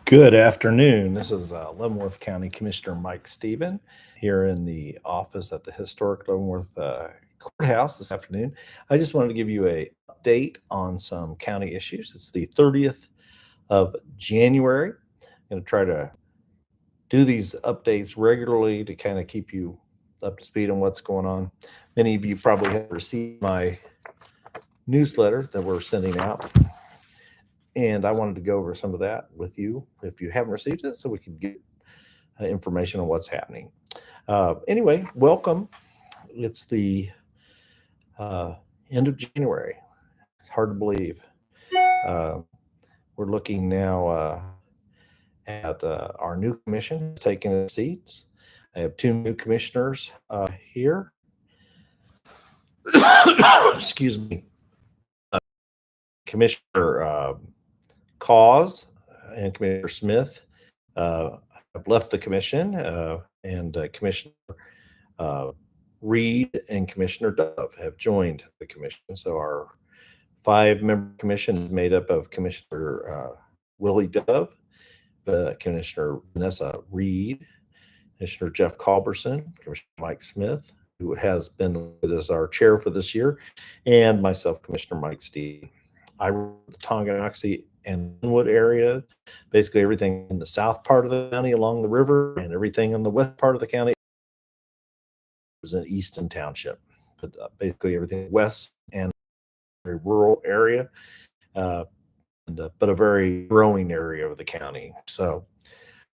Good afternoon. This is Leavenworth County Commissioner Mike Stieben here in the office at the historic Leavenworth Courthouse this afternoon. I just wanted to give you a update on some county issues. It's the 30th of January. I'm going to try to do these updates regularly to kind of keep you up to speed on what's going on. Many of you probably have received my newsletter that we're sending out. And I wanted to go over some of that with you if you haven't received it, so we can get information on what's happening. Anyway, welcome. It's the end of January. It's hard to believe. Uh, we're looking now at our new commission taking its seats. I have two new commissioners here. Excuse me. Commissioner Cause and Commissioner Smith have left the commission, and Commissioner Reed and Commissioner Dove have joined the commission. So our 5-member commission is made up of Commissioner Willie Dove, Commissioner Vanessa Reed, Commissioner Jeff Culberson, Commissioner Mike Smith, who has been with us our chair for this year, and myself, Commissioner Mike Stieben. I run the Tonganoxie and Linwood area, basically everything in the south part of the county along the river, and everything in the west part of the county is in Easton Township. But basically everything west and a rural area, but a very growing area of the county. So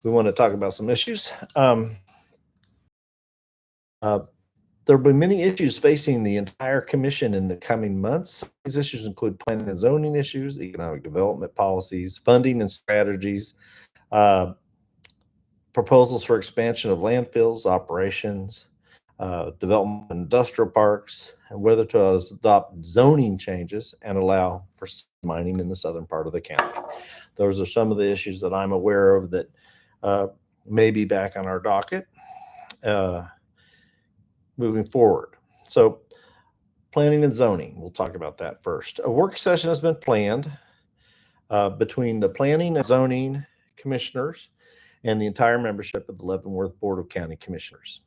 we want to talk about some issues. There will be many issues facing the entire commission in the coming months. These issues include planning and zoning issues, economic development policies, funding and strategies, proposals for expansion of landfills, operations, development of industrial parks, and whether to adopt zoning changes and allow for mining in the southern part of the county. Those are some of the issues that I'm aware of that may be back on our docket moving forward. So planning and zoning, we'll talk about that first. A work session has been planned between the planning and zoning commissioners and the entire membership of the Leavenworth Board of County Commissioners.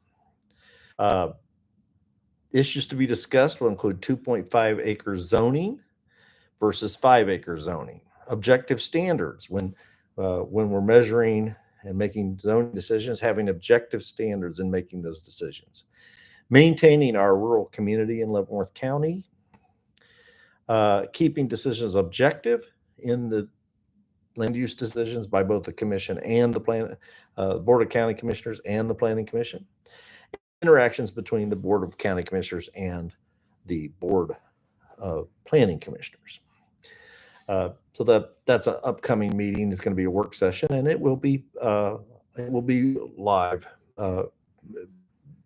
Issues to be discussed will include 2.5 acre zoning versus 5 acre zoning. Objective standards when we're measuring and making zoning decisions, having objective standards in making those decisions. Maintaining our rural community in Leavenworth County, keeping decisions objective in the land use decisions by both the commission and the Board of County Commissioners and the Planning Commission, interactions between the Board of County Commissioners and the Board of Planning Commissioners. So that's an upcoming meeting. It's going to be a work session, and it will be live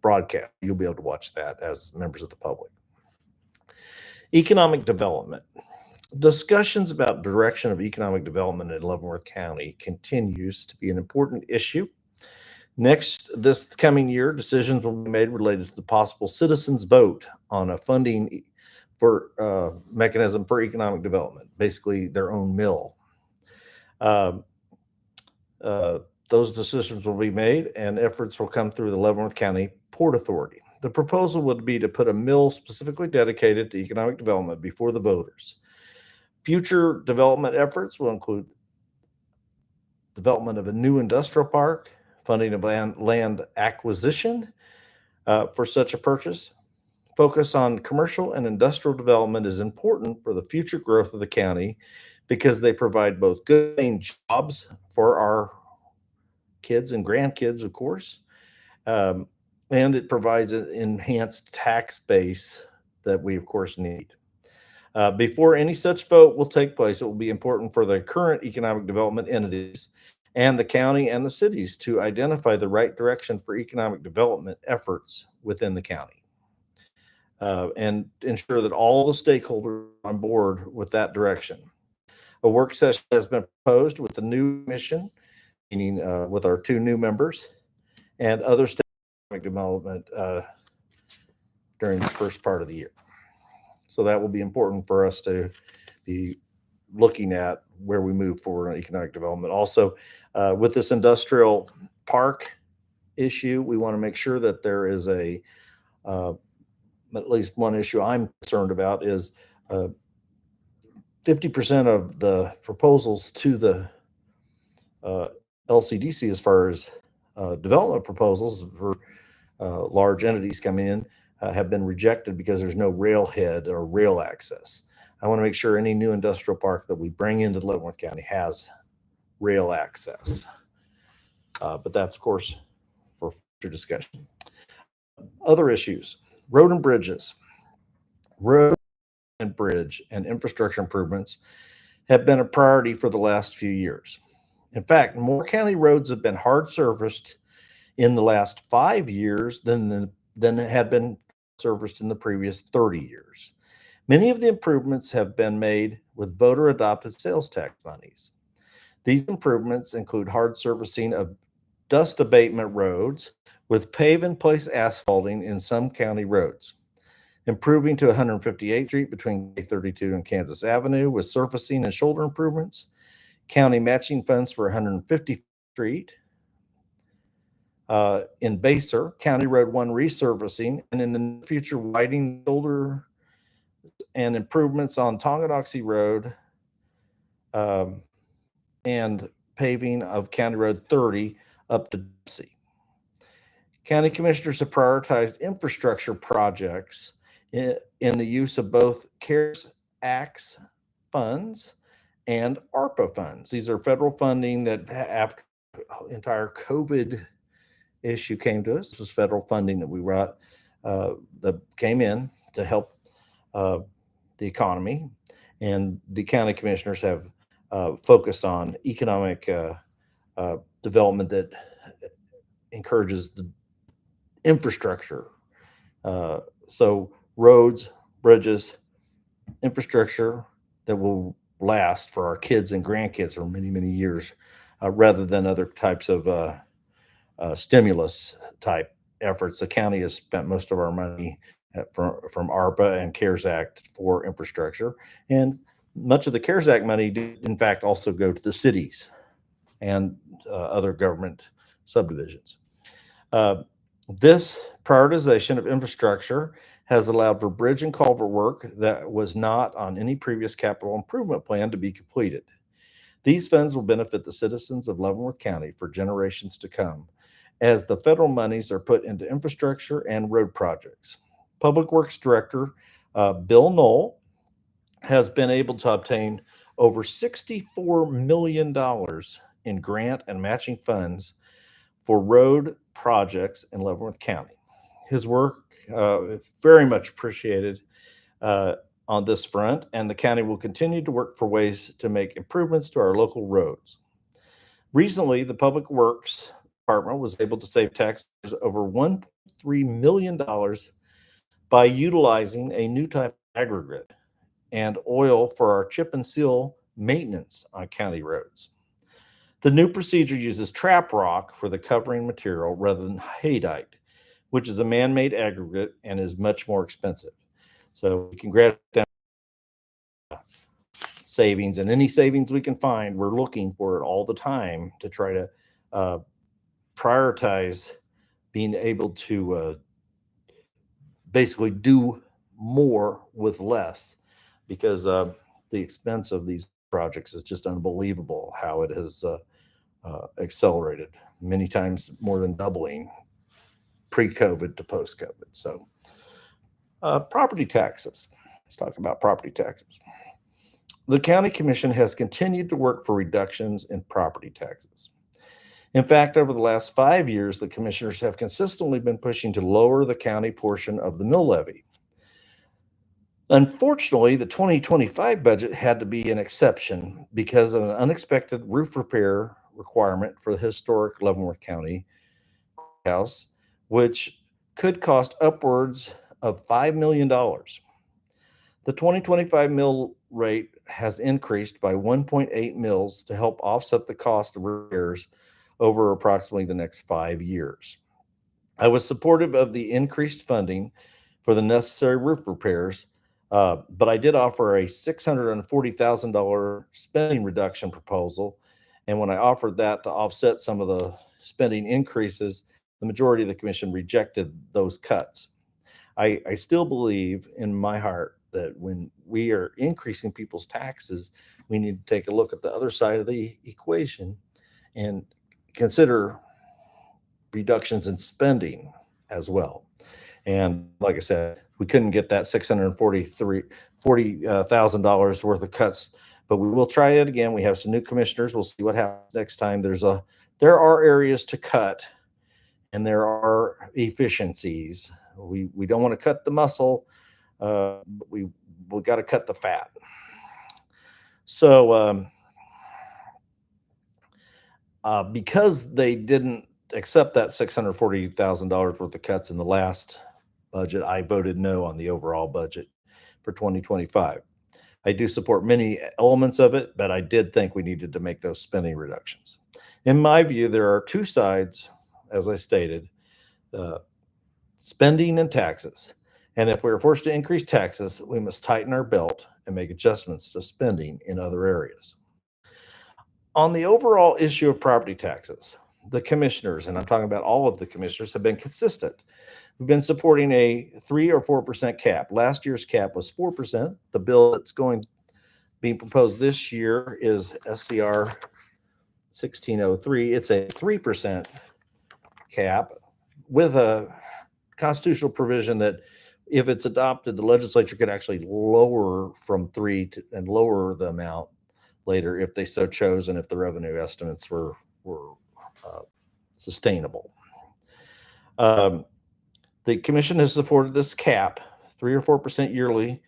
broadcast. You'll be able to watch that as members of the public. Economic development. Discussions about direction of economic development in Leavenworth County continues to be an important issue. Next, this coming year, decisions will be made related to the possible citizens' vote on a funding for mechanism for economic development, basically their own mill. Those decisions will be made and efforts will come through the Leavenworth County Port Authority. The proposal would be to put a mill specifically dedicated to economic development before the voters. Future development efforts will include development of a new industrial park, funding of land acquisition for such a purchase. Focus on commercial and industrial development is important for the future growth of the county because they provide both good paying jobs for our kids and grandkids, of course, and it provides an enhanced tax base that we, of course, need. Before any such vote will take place, it will be important for the current economic development entities and the county and the cities to identify the right direction for economic development efforts within the county and ensure that all the stakeholders are on board with that direction. A work session has been proposed with the new commission, meaning with our 2 new members and other economic development during the first part of the year. So that will be important for us to be looking at where we move forward on economic development. Also, with this industrial park issue, we want to make sure that there is uh, at least one issue I'm concerned about is uh, 50% of the proposals to the uh, LCDC, as far as development proposals for large entities coming in, have been rejected because there's no railhead or rail access. I want to make sure any new industrial park that we bring into Leavenworth County has rail access. But that's, of course, for future discussion. Other issues: road and bridges. Road and bridge and infrastructure improvements have been a priority for the last few years. In fact, more county roads have been hard surfaced in the last 5 years than had been serviced in the previous 30 years. Many of the improvements have been made with voter adopted sales tax monies. These improvements include hard surfacing of dust abatement roads with pave in place asphalting in some county roads, improving to 158th Street between K32 and Kansas Avenue with surfacing and shoulder improvements, county matching funds for 150th Street. In Baser, County Road 1 resurfacing, and in the future, widening shoulder and improvements on Tonganoxie Road, and paving of County Road 30 up to Dempsey. County commissioners have prioritized infrastructure projects in the use of both CARES Act funds and ARPA funds. These are federal funding that after the entire COVID issue came to us, this was federal funding that we brought that came in to help the economy, and the county commissioners have focused on economic development that encourages the infrastructure. So roads, bridges, infrastructure that will last for our kids and grandkids for many, many years, rather than other types of stimulus type efforts. The county has spent most of our money from ARPA and CARES Act for infrastructure, and much of the CARES Act money did, in fact, also go to the cities and other government subdivisions. This prioritization of infrastructure has allowed for bridge and culvert work that was not on any previous capital improvement plan to be completed. These funds will benefit the citizens of Leavenworth County for generations to come, as the federal monies are put into infrastructure and road projects. Public Works Director Bill Knoll has been able to obtain over $64 million in grant and matching funds for road projects in Leavenworth County. His work is very much appreciated on this front, and the county will continue to work for ways to make improvements to our local roads. Recently, the Public Works Department was able to save taxpayers over $1.3 million by utilizing a new type of aggregate and oil for our chip and seal maintenance on county roads. The new procedure uses trap rock for the covering material rather than haydite, which is a man-made aggregate and is much more expensive. So we can grant them savings, and any savings we can find, we're looking for it all the time to try to prioritize being able to basically do more with less, because the expense of these projects is just unbelievable how it has accelerated, many times more than doubling pre-COVID to post-COVID. So property taxes. Let's talk about property taxes. The county commission has continued to work for reductions in property taxes. In fact, over the last 5 years, the commissioners have consistently been pushing to lower the county portion of the mill levy. Unfortunately, the 2025 budget had to be an exception because of an unexpected roof repair requirement for the historic Leavenworth County house, which could cost upwards of $5 million. The 2025 mill rate has increased by 1.8 mils to help offset the cost of repairs over approximately the next 5 years. I was supportive of the increased funding for the necessary roof repairs But I did offer a $640,000 spending reduction proposal. And when I offered that to offset some of the spending increases, the majority of the commission rejected those cuts. I still believe in my heart that when we are increasing people's taxes, we need to take a look at the other side of the equation and consider reductions in spending as well. And like I said, we couldn't get that $640,000 worth of cuts, but we will try it again. We have some new commissioners. We'll see what happens next time. There are areas to cut, and there are efficiencies. We don't want to cut the muscle. But we got to cut the fat. So because they didn't accept that $640,000 worth of cuts in the last budget, I voted no on the overall budget for 2025. I do support many elements of it, but I did think we needed to make those spending reductions. In my view, there are two sides, as I stated, spending and taxes. And if we're forced to increase taxes, we must tighten our belt and make adjustments to spending in other areas. On the overall issue of property taxes, the commissioners, and I'm talking about all of the commissioners, have been consistent. We've been supporting a 3 or 4% cap. Last year's cap was 4%. The bill that's being proposed this year is SCR 1603. It's a 3% cap with a constitutional provision that if it's adopted, the legislature could actually lower from 3 and lower the amount later if they so chose, and if the revenue estimates were sustainable. The commission has supported this cap, 3 or 4% yearly,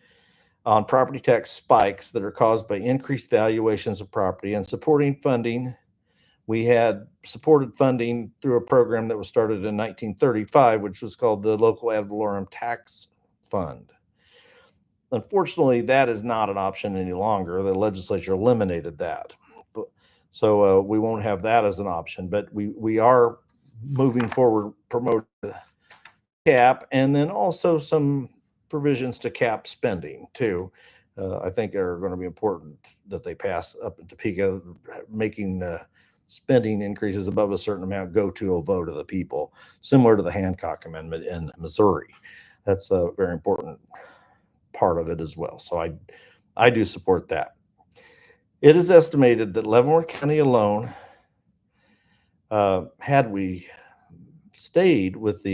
on property tax spikes that are caused by increased valuations of property, and supporting funding. We had supported funding through a program that was started in 1935, which was called the Local Ad Valorem Tax Fund. Unfortunately, that is not an option any longer. The legislature eliminated that. So we won't have that as an option, but we are moving forward, promoting the cap, and then also some provisions to cap spending too. I think are going to be important that they pass up in Topeka, making spending increases above a certain amount go to a vote of the people, similar to the Hancock Amendment in Missouri. That's a very important part of it as well. So I do support that. It is estimated that Leavenworth County alone, had we stayed with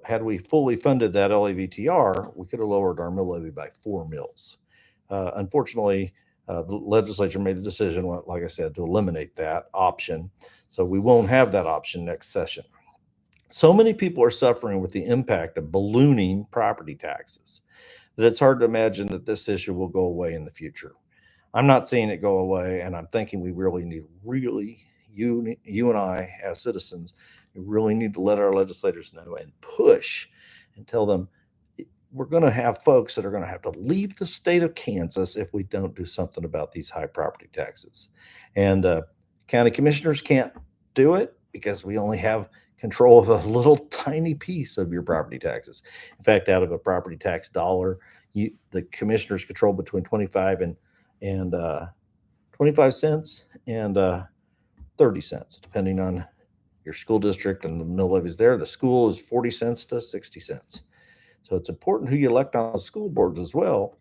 had we fully funded that LAVTR, we could have lowered our mill levy by 4 mills. Unfortunately, the legislature made the decision, like I said, to eliminate that option. So we won't have that option next session. So many people are suffering with the impact of ballooning property taxes that it's hard to imagine that this issue will go away in the future. I'm not seeing it go away, and I'm thinking we really need, you and I as citizens, we really need to let our legislators know and push and tell them we're going to have folks that are going to have to leave the state of Kansas if we don't do something about these high property taxes. And county commissioners can't do it because we only have control of a little tiny piece of your property taxes. In fact, out of a property tax dollar, the commissioners control between 25 and 25 cents and 30 cents, depending on your school district and the mill levies there. The school is 40 cents to 60 cents. So it's important who you elect on the school boards as well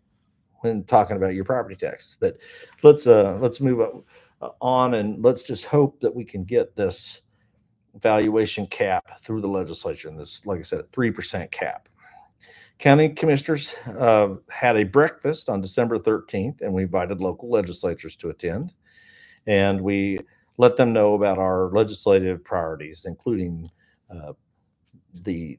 when talking about your property taxes. But let's move on, and let's just hope that we can get this valuation cap through the legislature. And this, like I said, a 3% cap. County commissioners had a breakfast on December 13th, and we invited local legislatures to attend. And we let them know about our legislative priorities, including the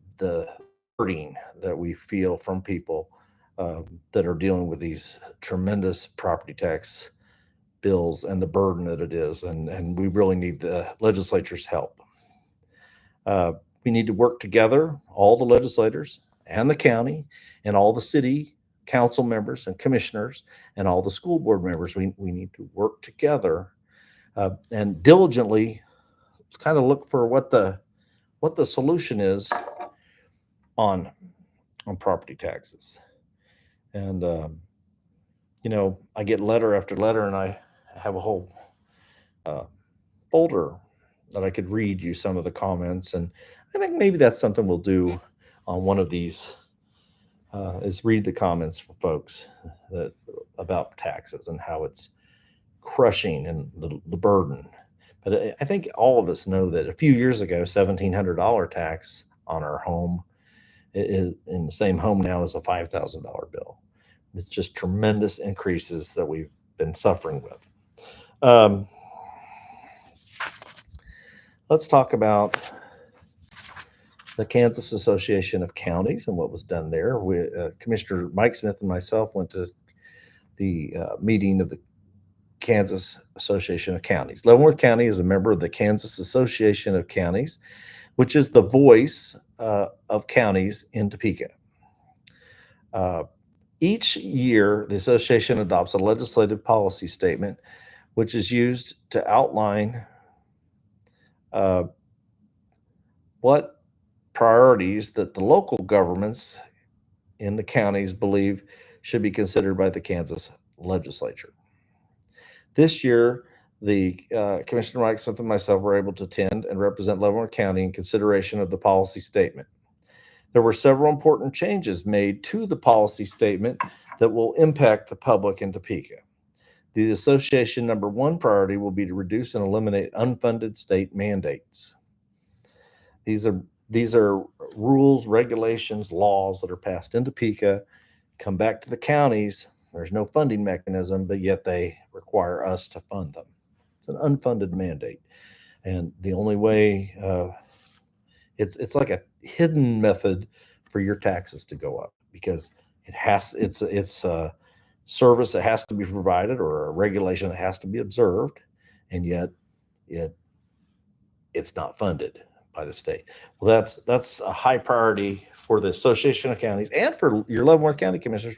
hurting that we feel from people that are dealing with these tremendous property tax bills and the burden that it is. And we really need the legislature's help. We need to work together, all the legislators and the county and all the city council members and commissioners and all the school board members. We need to work together and diligently kind of look for what the solution is on property taxes. And I get letter after letter, and I have a whole uh, folder that I could read you some of the comments. And I think maybe that's something we'll do on one of these, is read the comments for folks that about taxes and how it's crushing and the burden. But I think all of us know that a few years ago, $1,700 tax on our home is in the same home now as a $5,000 bill. It's just tremendous increases that we've been suffering with. Um, let's talk about the Kansas Association of Counties and what was done there. Commissioner Mike Smith and myself went to the meeting of the Kansas Association of Counties. Leavenworth County is a member of the Kansas Association of Counties, which is the voice of counties in Topeka. Each year, the association adopts a legislative policy statement, which is used to outline uh, what priorities that the local governments in the counties believe should be considered by the Kansas legislature. This year, the Commissioner Mike Smith and myself were able to attend and represent Leavenworth County in consideration of the policy statement. There were several important changes made to the policy statement that will impact the public in Topeka. The association number one priority will be to reduce and eliminate unfunded state mandates. These are rules, regulations, laws that are passed in Topeka, come back to the counties. There's no funding mechanism, but yet they require us to fund them. It's an unfunded mandate, and the only way it's like a hidden method for your taxes to go up, because it's a service that has to be provided or a regulation that has to be observed, and yet it's not funded by the state. Well, that's a high priority for the Association of Counties and for your Leavenworth County Commissioners.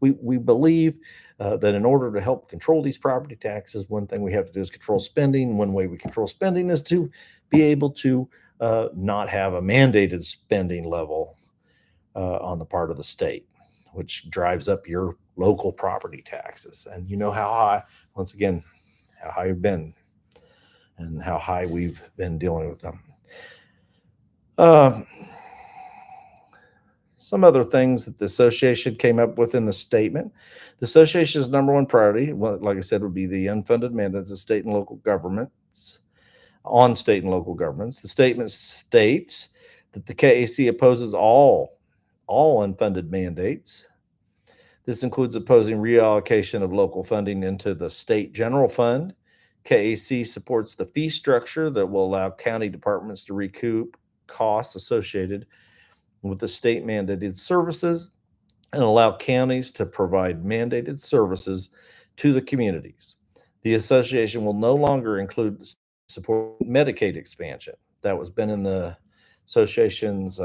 We believe that in order to help control these property taxes, one thing we have to do is control spending. One way we control spending is to be able to not have a mandated spending level on the part of the state, which drives up your local property taxes. And you know how high, once again, how high you've been and how high we've been dealing with them. Some other things that the association came up with in the statement. The association's number one priority, well, like I said, would be the unfunded mandates of state and local governments on state and local governments. The statement states that the KAC opposes all unfunded mandates. This includes opposing reallocation of local funding into the state general fund. KAC supports the fee structure that will allow county departments to recoup costs associated with the state mandated services and allow counties to provide mandated services to the communities. The association will no longer include support Medicaid expansion. That was been in the association's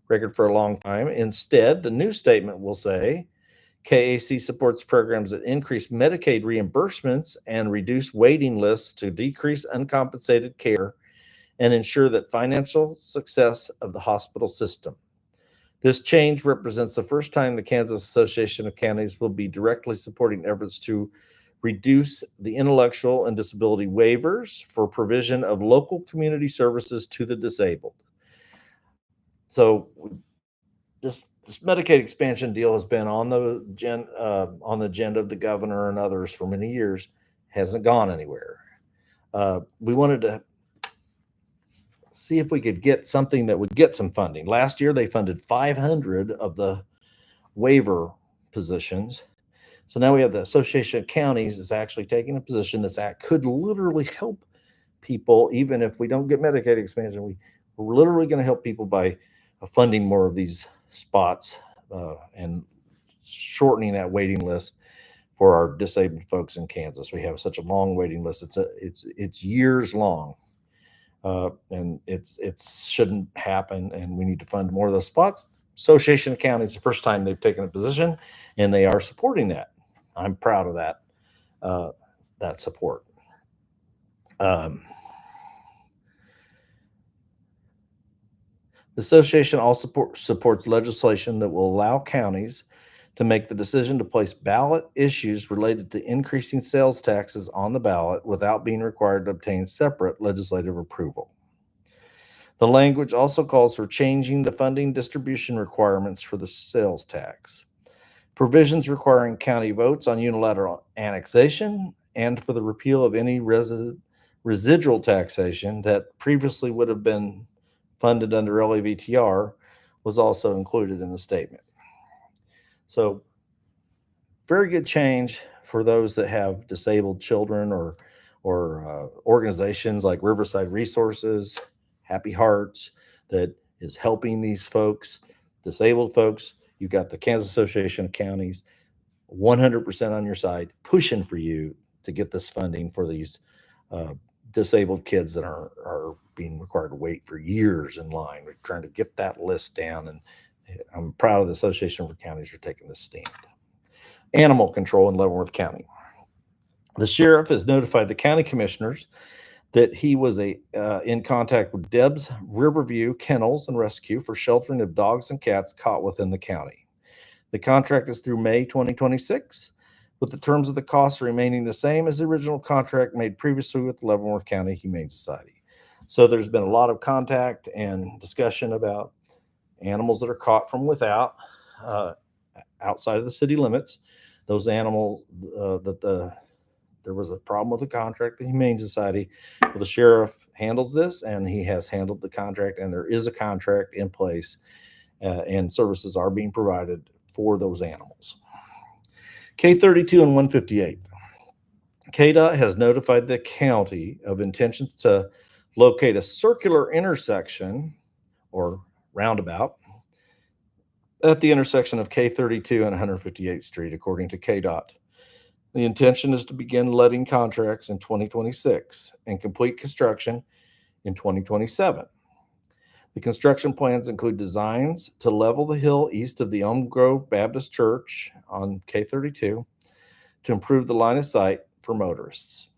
record for a long time. Instead, the new statement will say KAC supports programs that increase Medicaid reimbursements and reduce waiting lists to decrease uncompensated care and ensure that financial success of the hospital system. This change represents the first time the Kansas Association of Counties will be directly supporting efforts to reduce the intellectual and disability waivers for provision of local community services to the disabled. So this Medicaid expansion deal has been on the agenda of the governor and others for many years, hasn't gone anywhere. We wanted to see if we could get something that would get some funding. Last year, they funded 500 of the waiver positions. So now we have the Association of Counties is actually taking a position that could literally help people, even if we don't get Medicaid expansion. We're literally going to help people by funding more of these spots and shortening that waiting list for our disabled folks in Kansas. We have such a long waiting list. It's years long. And it shouldn't happen, and we need to fund more of those spots. Association of Counties, the first time they've taken a position, and they are supporting that. I'm proud of that support. The association also supports legislation that will allow counties to make the decision to place ballot issues related to increasing sales taxes on the ballot without being required to obtain separate legislative approval. The language also calls for changing the funding distribution requirements for the sales tax, provisions requiring county votes on unilateral annexation, and for the repeal of any residual taxation that previously would have been funded under LAVTR was also included in the statement. So, very good change for those that have disabled children or organizations like Riverside Resources, Happy Hearts, that is helping these folks, disabled folks. You've got the Kansas Association of Counties 100% on your side, pushing for you to get this funding for these disabled kids that are being required to wait for years in line. We're trying to get that list down, and I'm proud of the Association for Counties for taking this stand. Animal control in Leavenworth County. The sheriff has notified the county commissioners that he was in contact with Deb's Riverview Kennels and Rescue for sheltering of dogs and cats caught within the county. The contract is through May 2026, with the terms of the costs remaining the same as the original contract made previously with the Leavenworth County Humane Society. So there's been a lot of contact and discussion about animals that are caught from without, outside of the city limits. Those animals there was a problem with the contract, the Humane Society. Well, the sheriff handles this, and he has handled the contract, and there is a contract in place, and services are being provided for those animals. K32 and 158. KDOT has notified the county of intentions to locate a circular intersection or roundabout at the intersection of K32 and 158th Street, according to KDOT. The intention is to begin letting contracts in 2026 and complete construction in 2027. The construction plans include designs to level the hill east of the Elm Grove Baptist Church on K32 to improve the line of sight for motorists.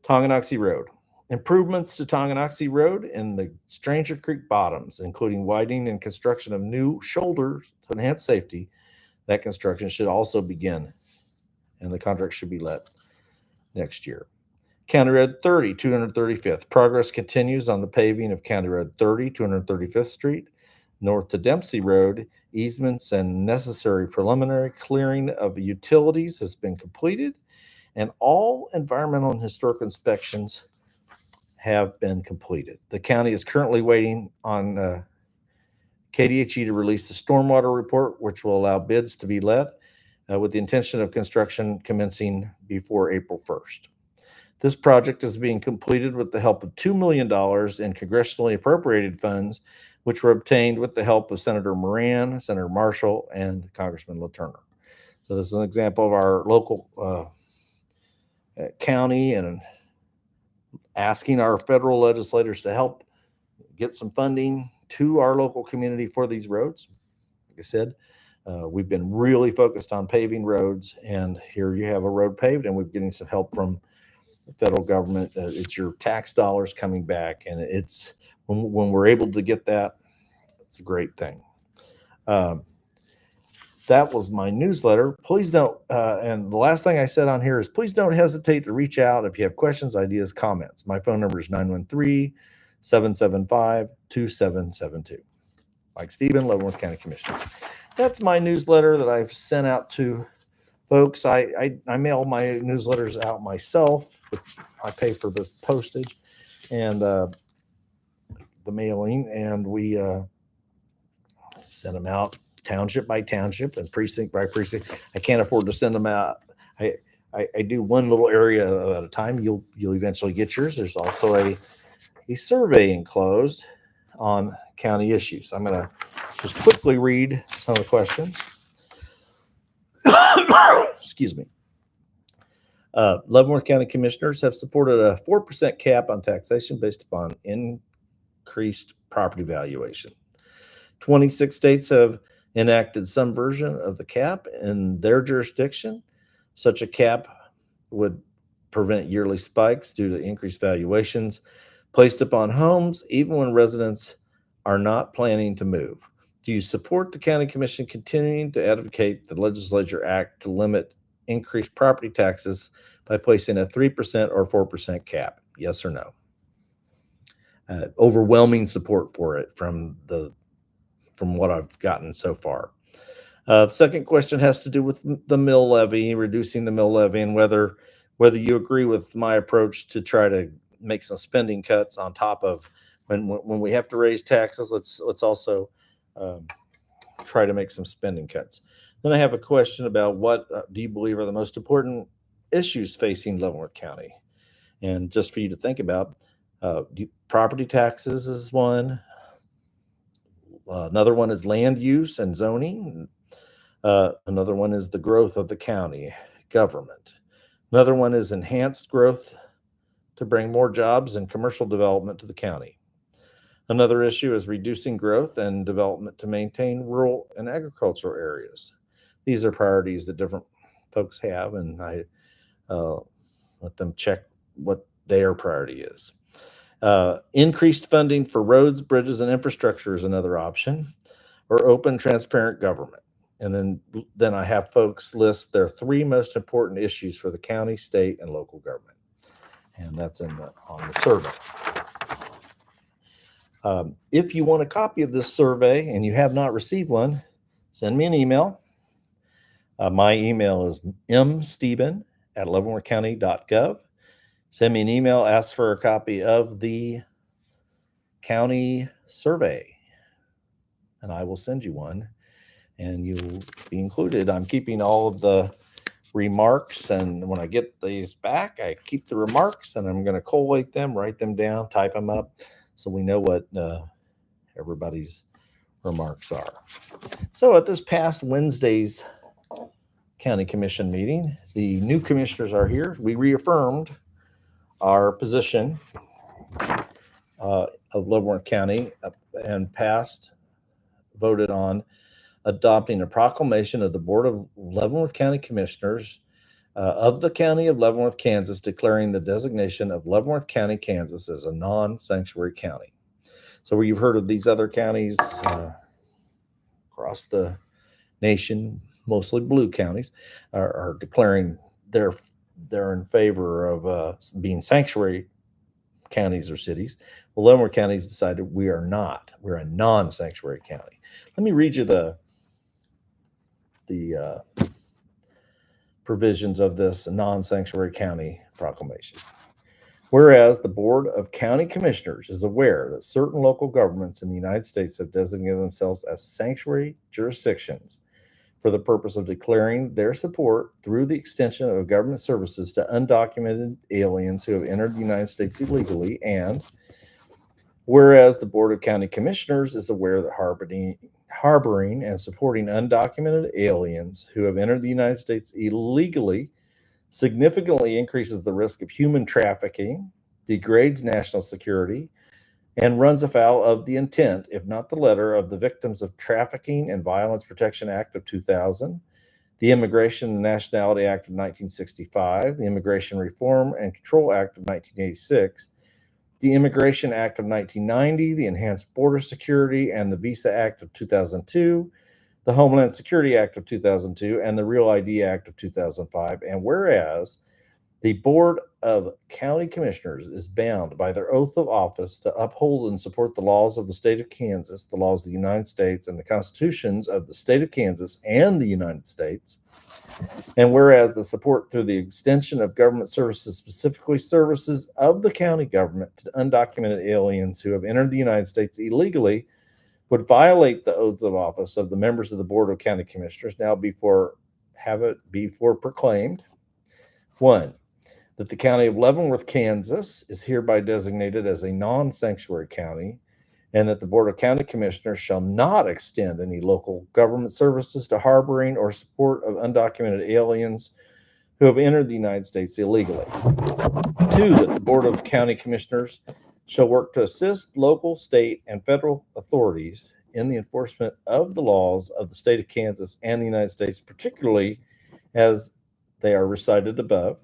Tonganoxie Road. Improvements to Tonganoxie Road and the Stranger Creek bottoms, including widening and construction of new shoulders to enhance safety. That construction should also begin, and the contract should be let next year. County Road 30, 235th. Progress continues on the paving of County Road 30, 235th Street, north to Dempsey Road. Easements and necessary preliminary clearing of utilities has been completed, and all environmental and historic inspections have been completed. The county is currently waiting on KDHE to release the stormwater report, which will allow bids to be let, with the intention of construction commencing before April 1st. This project is being completed with the help of $2 million in congressionally appropriated funds, which were obtained with the help of Senator Moran, Senator Marshall, and Congressman LaTurner. So this is an example of our local county and asking our federal legislators to help get some funding to our local community for these roads. Like I said, we've been really focused on paving roads, and here you have a road paved, and we're getting some help from the federal government. It's your tax dollars coming back, and it's when we're able to get that, it's a great thing. That was my newsletter. Please don't, and the last thing I said on here is please don't hesitate to reach out if you have questions, ideas, comments. My phone number is 913-775-2772. Mike Stieben, Leavenworth County Commissioner. That's my newsletter that I've sent out to folks. I mail my newsletters out myself. I pay for the postage and the mailing, and we send them out township by township and precinct by precinct. I can't afford to send them out. I do one little area at a time. You'll eventually get yours. There's also a survey enclosed on county issues. I'm going to just quickly read some of the questions. Excuse me. Leavenworth County Commissioners have supported a 4% cap on taxation based upon increased property valuation. 26 states have enacted some version of the cap in their jurisdiction. Such a cap would prevent yearly spikes due to increased valuations placed upon homes, even when residents are not planning to move. Do you support the county commission continuing to advocate the legislature act to limit increased property taxes by placing a 3% or 4% cap? Yes or no? Overwhelming support for it from what I've gotten so far. The second question has to do with the mill levy, reducing the mill levy, and whether you agree with my approach to try to make some spending cuts on top of when we have to raise taxes. Let's also try to make some spending cuts. Then I have a question about what do you believe are the most important issues facing Leavenworth County, and just for you to think about. Property taxes is one. Another one is land use and zoning. Another one is the growth of the county government. Another one is enhanced growth to bring more jobs and commercial development to the county. Another issue is reducing growth and development to maintain rural and agricultural areas. These are priorities that different folks have, and I let them check what their priority is. Increased funding for roads, bridges, and infrastructure is another option, or open, transparent government. And then I have folks list their three most important issues for the county, state, and local government. And that's on the survey. If you want a copy of this survey and you have not received one, send me an email. My email is mstieben@leavenworthcounty.gov. Send me an email, ask for a copy of the county survey, and I will send you one, and you'll be included. I'm keeping all of the remarks, and when I get these back, I keep the remarks, and I'm going to collate them, write them down, type them up, so we know what everybody's remarks are. So at this past Wednesday's county commission meeting, the new commissioners are here. We reaffirmed our position of Leavenworth County and voted on adopting a proclamation of the Board of Leavenworth County Commissioners of the County of Leavenworth, Kansas, declaring the designation of Leavenworth County, Kansas as a non-sanctuary county. So where you've heard of these other counties across the nation, mostly blue counties, are declaring they're in favor of being sanctuary counties or cities. Well, Leavenworth County has decided we are not. We're a non-sanctuary county. Let me read you the provisions of this non-sanctuary county proclamation. Whereas the Board of County Commissioners is aware that certain local governments in the United States have designated themselves as sanctuary jurisdictions for the purpose of declaring their support through the extension of government services to undocumented aliens who have entered the United States illegally, and whereas the Board of County Commissioners is aware that harboring and supporting undocumented aliens who have entered the United States illegally significantly increases the risk of human trafficking, degrades national security, and runs afoul of the intent, if not the letter, of the Victims of Trafficking and Violence Protection Act of 2000, the Immigration and Nationality Act of 1965, the Immigration Reform and Control Act of 1986, the Immigration Act of 1990, the Enhanced Border Security and the Visa Act of 2002, the Homeland Security Act of 2002, and the Real ID Act of 2005. And whereas the Board of County Commissioners is bound by their oath of office to uphold and support the laws of the state of Kansas, the laws of the United States, and the constitutions of the state of Kansas and the United States. And whereas the support through the extension of government services, specifically services of the county government to undocumented aliens who have entered the United States illegally, would violate the oaths of office of the members of the Board of County Commissioners, now have it before proclaimed. One, that the county of Leavenworth, Kansas is hereby designated as a non-sanctuary county, and that the Board of County Commissioners shall not extend any local government services to harboring or support of undocumented aliens who have entered the United States illegally. Two, that the Board of County Commissioners shall work to assist local, state, and federal authorities in the enforcement of the laws of the state of Kansas and the United States, particularly as they are recited above.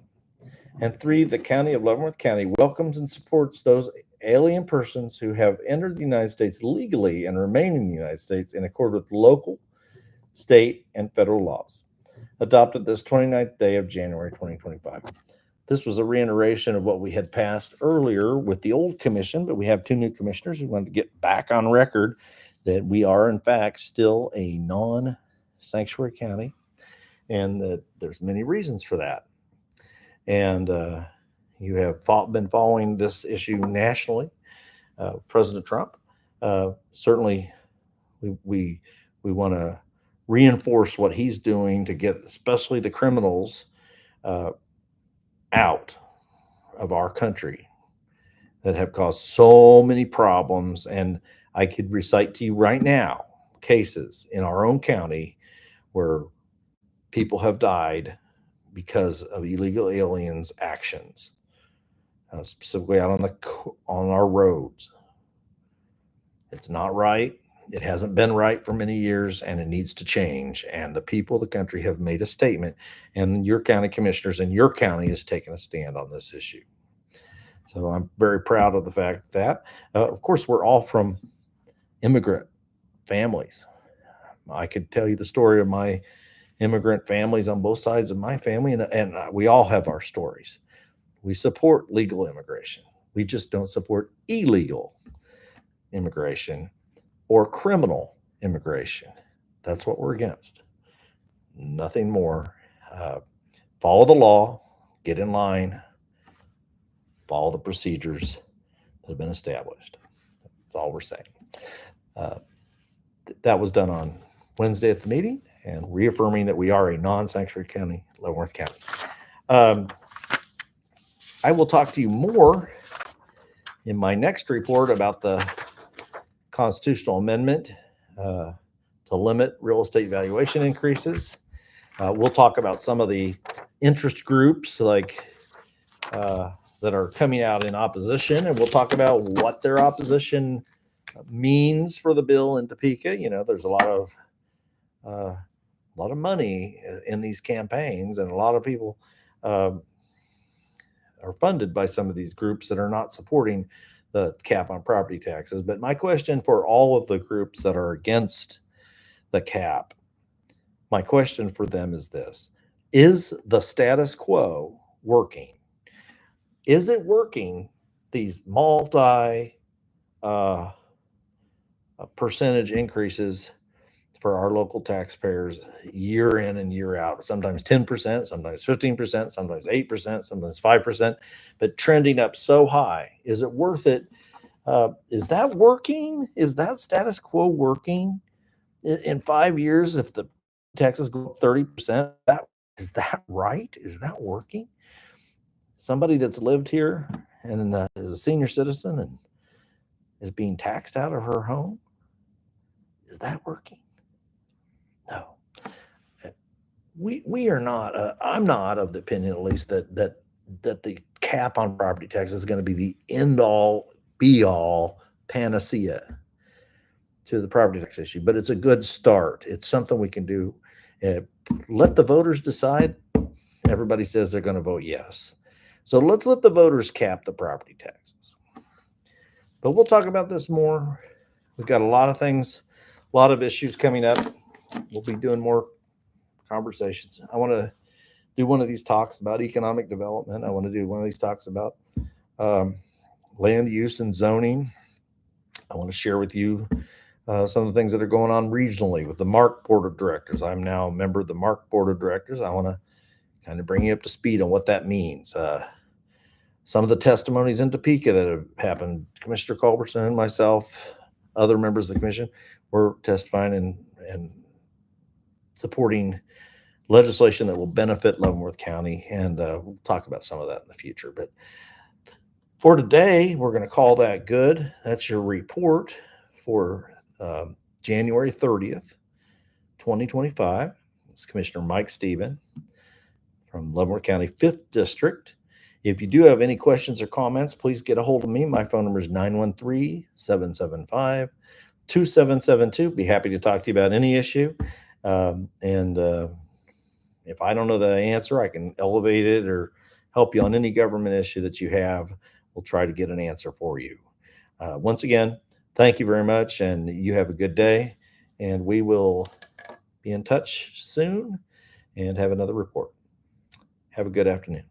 And three, the county of Leavenworth County welcomes and supports those alien persons who have entered the United States legally and remain in the United States in accordance with local, state, and federal laws, adopted this 29th day of January 2025. This was a reiteration of what we had passed earlier with the old commission, but we have two new commissioners who wanted to get back on record that we are, in fact, still a non-sanctuary county, and that there's many reasons for that. And you have been following this issue nationally. President Trump, certainly we want to reinforce what he's doing to get especially the criminals out of our country that have caused so many problems. And I could recite to you right now cases in our own county where people have died because of illegal aliens' actions, specifically out on our roads. It's not right. It hasn't been right for many years, and it needs to change. And the people of the country have made a statement, and your county commissioners in your county has taken a stand on this issue. So I'm very proud of the fact that, of course, we're all from immigrant families. I could tell you the story of my immigrant families on both sides of my family, and we all have our stories. We support legal immigration. We just don't support illegal immigration or criminal immigration. That's what we're against. Nothing more. Follow the law, get in line, follow the procedures that have been established. That's all we're saying. That was done on Wednesday at the meeting, and reaffirming that we are a non-sanctuary county, Leavenworth County. I will talk to you more in my next report about the constitutional amendment to limit real estate valuation increases. We'll talk about some of the interest groups like that are coming out in opposition, and we'll talk about what their opposition means for the bill in Topeka. You know, there's a lot of money in these campaigns, and a lot of people are funded by some of these groups that are not supporting the cap on property taxes. But my question for all of the groups that are against the cap, my question for them is this: is the status quo working? Is it working, these multi percentage increases for our local taxpayers year in and year out? Sometimes 10%, sometimes 15%, sometimes 8%, sometimes 5%, but trending up so high. Is it worth it? Is that working? Is that status quo working? In 5 years, if the taxes go up 30%, is that right? Is that working? Somebody that's lived here and is a senior citizen and is being taxed out of her home, is that working? No. We are not. I'm not of the opinion, at least, that the cap on property tax is going to be the end all, be all panacea to the property tax issue. But it's a good start. It's something we can do. Let the voters decide. Everybody says they're going to vote yes. So let's let the voters cap the property taxes. But we'll talk about this more. We've got a lot of things, a lot of issues coming up. We'll be doing more conversations. I want to do one of these talks about economic development. I want to do one of these talks about land use and zoning. I want to share with you some of the things that are going on regionally with the MARC Board of Directors. I'm now a member of the MARC Board of Directors. I want to kind of bring you up to speed on what that means. Some of the testimonies in Topeka that have happened, Commissioner Culberson and myself, other members of the commission, were testifying and supporting legislation that will benefit Leavenworth County, and we'll talk about some of that in the future. But for today, we're going to call that good. That's your report for January 30th, 2025. It's Commissioner Mike Stieben from Leavenworth County 5th District. If you do have any questions or comments, please get a hold of me. My phone number is 913-775-2772. Be happy to talk to you about any issue. If I don't know the answer, I can elevate it or help you on any government issue that you have. We'll try to get an answer for you. Once again, thank you very much, and you have a good day. And we will be in touch soon and have another report. Have a good afternoon.